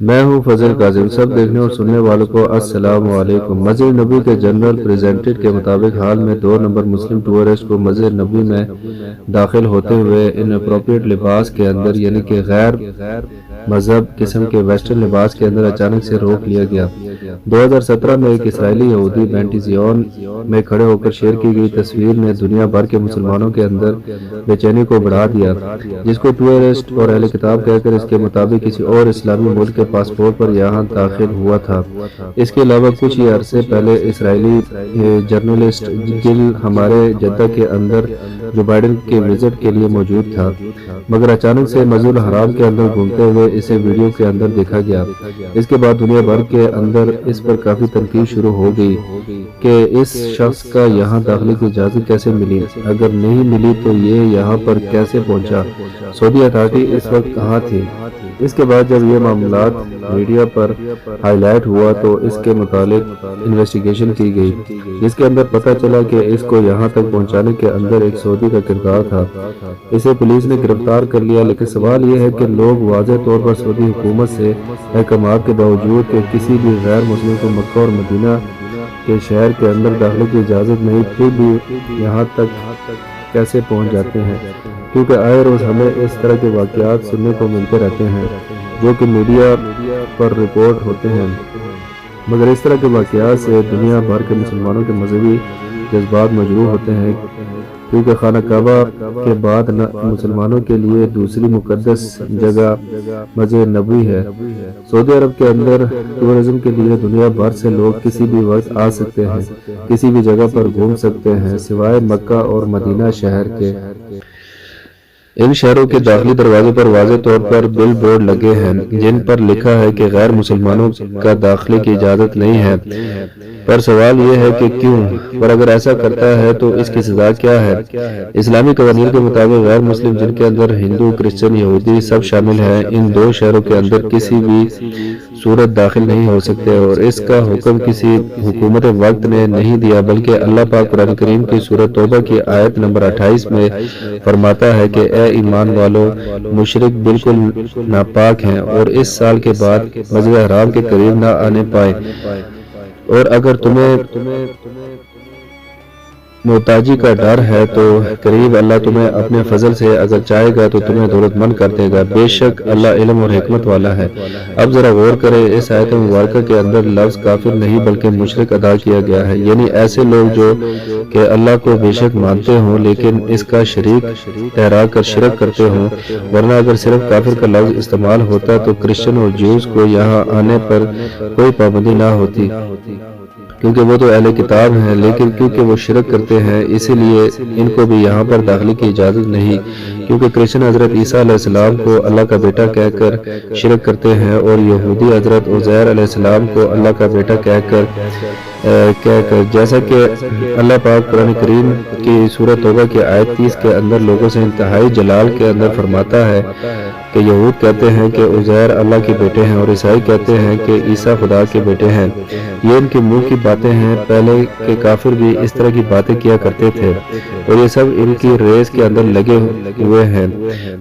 میں ہوں فضل کاظم۔ سب دیکھنے اور سننے والوں کو السلام علیکم۔ مسجد نبوی کے جنرل پریزیڈنٹ کے مطابق حال میں 2 نمبر مسلم ٹورسٹ کو مسجد نبوی میں داخل ہوتے ہوئے ان اپروپریٹ لباس کے اندر یعنی کہ غیر مذہب قسم کے ویسٹرن لباس کے اندر اچانک سے روک لیا گیا۔ 2017 میں ایک اسرائیلی یہودی بینٹیزیون میں کھڑے ہو کر شیئر کی گئی تصویر نے دنیا بھر کے مسلمانوں کے اندر بے چینی کو بڑھا دیا، جس کو ٹورسٹ اور اہل کتاب کہہ کر اس کے مطابق کسی اور اسلامی ملک کے پاسپورٹ پر یہاں داخل ہوا تھا۔ اس کے علاوہ کچھ ہی عرصے پہلے اسرائیلی جرنلسٹ گل ہمارے جدہ کے اندر جو بائیڈن کے وزٹ کے لیے موجود تھا، مگر اچانک سے مسجد الحرام کے اندر گھومتے ہوئے اسے ویڈیو کے اندر دیکھا گیا۔ اس کے بعد دنیا بھر کے اندر اس پر کافی تنقید شروع ہو گئی کہ اس شخص کا یہاں داخلے کی اجازت کیسے ملی، اگر نہیں ملی تو یہ یہاں پر کیسے پہنچا، سعودی اتھارٹی اس وقت کہاں تھی۔ اس کے بعد جب یہ معاملات میڈیا پر ہائی لائٹ ہوا تو اس کے متعلق انویسٹیگیشن کی گئی، جس کے اندر پتہ چلا کہ اس کو یہاں تک پہنچانے کے اندر ایک سعودی کا کردار تھا۔ اسے پولیس نے گرفتار کر لیا، لیکن سوال یہ ہے کہ لوگ واضح طور پر سعودی حکومت سے احکامات کے باوجود کہ کسی بھی غیر مسلم کو مکہ اور مدینہ کے شہر کے اندر داخلے کی اجازت نہیں، پھر بھی یہاں تک کیسے پہنچ جاتے ہیں، کیونکہ آئے روز ہمیں اس طرح کے واقعات سننے کو ملتے رہتے ہیں جو کہ میڈیا پر رپورٹ ہوتے ہیں، مگر اس طرح کے واقعات سے دنیا بھر کے مسلمانوں کے مذہبی جذبات مجروح ہوتے ہیں، کیونکہ خانہ کعبہ کے بعد مسلمانوں کے لیے دوسری مقدس جگہ مسجد نبوی ہے۔ سعودی عرب کے اندر ٹورزم کے لیے دنیا بھر سے لوگ کسی بھی وقت آ سکتے ہیں، کسی بھی جگہ پر گھوم سکتے ہیں سوائے مکہ اور مدینہ شہر کے۔ ان شہروں کے داخلی دروازے پر واضح طور پر بل بورڈ لگے ہیں جن پر لکھا ہے کہ غیر مسلمانوں کا داخلے کی اجازت نہیں ہے، پر سوال یہ ہے کہ کیوں، پر اگر ایسا کرتا ہے تو اس کی سزا کیا ہے۔ اسلامی قوانین کے مطابق غیر مسلم جن کے اندر ہندو، کرسچن، یہودی سب شامل ہیں، ان 2 شہروں کے اندر کسی بھی صورت داخل نہیں ہو سکتے، اور اس کا حکم کسی حکومت وقت نے نہیں دیا، بلکہ اللہ پاک قرآن کریم کی سورۃ توبہ کی آیت نمبر 28 میں فرماتا ہے کہ اے ایمان والو، مشرک بالکل ناپاک ہیں اور اس سال کے بعد مسجد حرام کے قریب نہ آنے پائے، اور اگر تمہیں محتاجی کا ڈر ہے تو قریب اللہ تمہیں اپنے فضل سے اگر چاہے گا تو تمہیں دولت مند کر دے گا، بے شک اللہ علم اور حکمت والا ہے۔ اب ذرا غور کریں، اس آیت مبارکہ کے اندر لفظ کافر نہیں بلکہ مشرک ادا کیا گیا ہے، یعنی ایسے لوگ جو کہ اللہ کو بے شک مانتے ہوں لیکن اس کا شریک ٹھہرا کر شرک کرتے ہوں، ورنہ اگر صرف کافر کا لفظ استعمال ہوتا تو کرسچن اور جیوز کو یہاں آنے پر کوئی پابندی نہ ہوتی، کیونکہ وہ تو اہل کتاب ہیں، لیکن کیونکہ وہ شرک کرتے ہیں اسی لیے ان کو بھی یہاں پر داخلے کی اجازت نہیں، کیونکہ کرسچن حضرت عیسیٰ علیہ السلام کو اللہ کا بیٹا کہہ کر شرک کرتے ہیں، اور یہودی حضرت عزیر علیہ السلام کو اللہ کا بیٹا کہہ کر جیسا کہ اللہ پاک قرآن کریم کی سورۃ توبہ کی آیت 30 کے اندر لوگوں سے انتہائی جلال کے اندر فرماتا ہے کہ یہود کہتے ہیں کہ عزیر اللہ کے بیٹے ہیں، اور عیسائی کہتے ہیں کہ عیسیٰ خدا کے بیٹے ہیں۔ یہ ان کے منہ کی باتیں ہیں، پہلے کے کافر بھی اس طرح کی باتیں کیا کرتے تھے، اور یہ سب ان کی ریس کے اندر لگے ہوئے ہیں،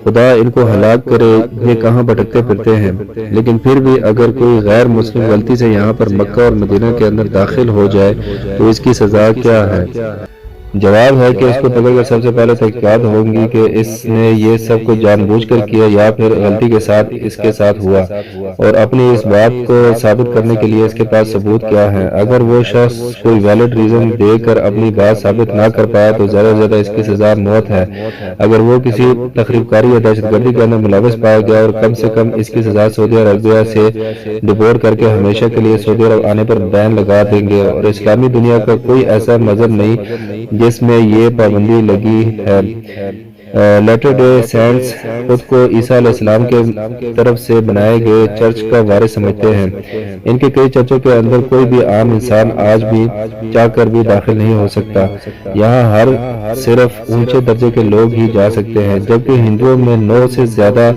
خدا ان کو ہلاک کرے، یہ کہاں بھٹکتے پھرتے ہیں۔ لیکن پھر بھی اگر کوئی غیر مسلم غلطی سے یہاں پر مکہ اور مدینہ کے اندر داخل ہو جائے تو اس کی سزا کیا ہے؟ جواب ہے کہ اس کو پکڑ کر سب سے پہلے تحقیقات ہوں گی کہ اس نے یہ سب کو جان بوجھ کر کیا یا پھر غلطی کے ساتھ اس کے ساتھ ہوا، اور اپنی اس بات کو ثابت کرنے کے لیے اس کے پاس ثبوت کیا ہے۔ اگر وہ شخص کوئی ویلڈ ریزن دے کر اپنی بات ثابت نہ کر پایا تو زیادہ سے زیادہ اس کی سزا موت ہے۔ اگر وہ کسی تخریب کاری یا دہشت گردی کے اندر ملوث پایا گیا اور کم سے کم اس کی سزا سعودی عربیہ سے ڈپورٹ کر کے ہمیشہ کے لیے سعودی عرب آنے پر بین لگا دیں گے، اور اسلامی دنیا کا کوئی ایسا مذہب نہیں جس میں یہ پابندی لگی ہے۔ لیٹر ڈے سینٹس خود کو عیسیٰ علیہ السلام کے طرف سے بنائے گئے چرچ کا وارث سمجھتے ہیں۔ ان کے کئی چرچوں کے اندر کوئی بھی عام انسان آج بھی چاہ کر بھی داخل نہیں ہو سکتا، یہاں صرف اونچے درجے کے لوگ ہی جا سکتے ہیں، جبکہ ہندوؤں میں 9 سے زیادہ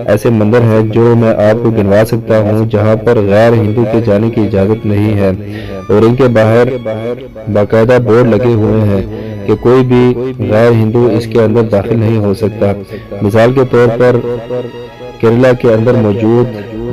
ایسے مندر ہیں جو میں آپ کو گنوا سکتا ہوں جہاں پر غیر ہندو کے جانے کی اجازت نہیں ہے، اور ان کے باہر باقاعدہ بورڈ لگے ہوئے ہیں کہ کوئی بھی غیر ہندو اس کے اندر داخل نہیں ہو سکتا۔ مثال کے طور پر کیرلا کے اندر موجود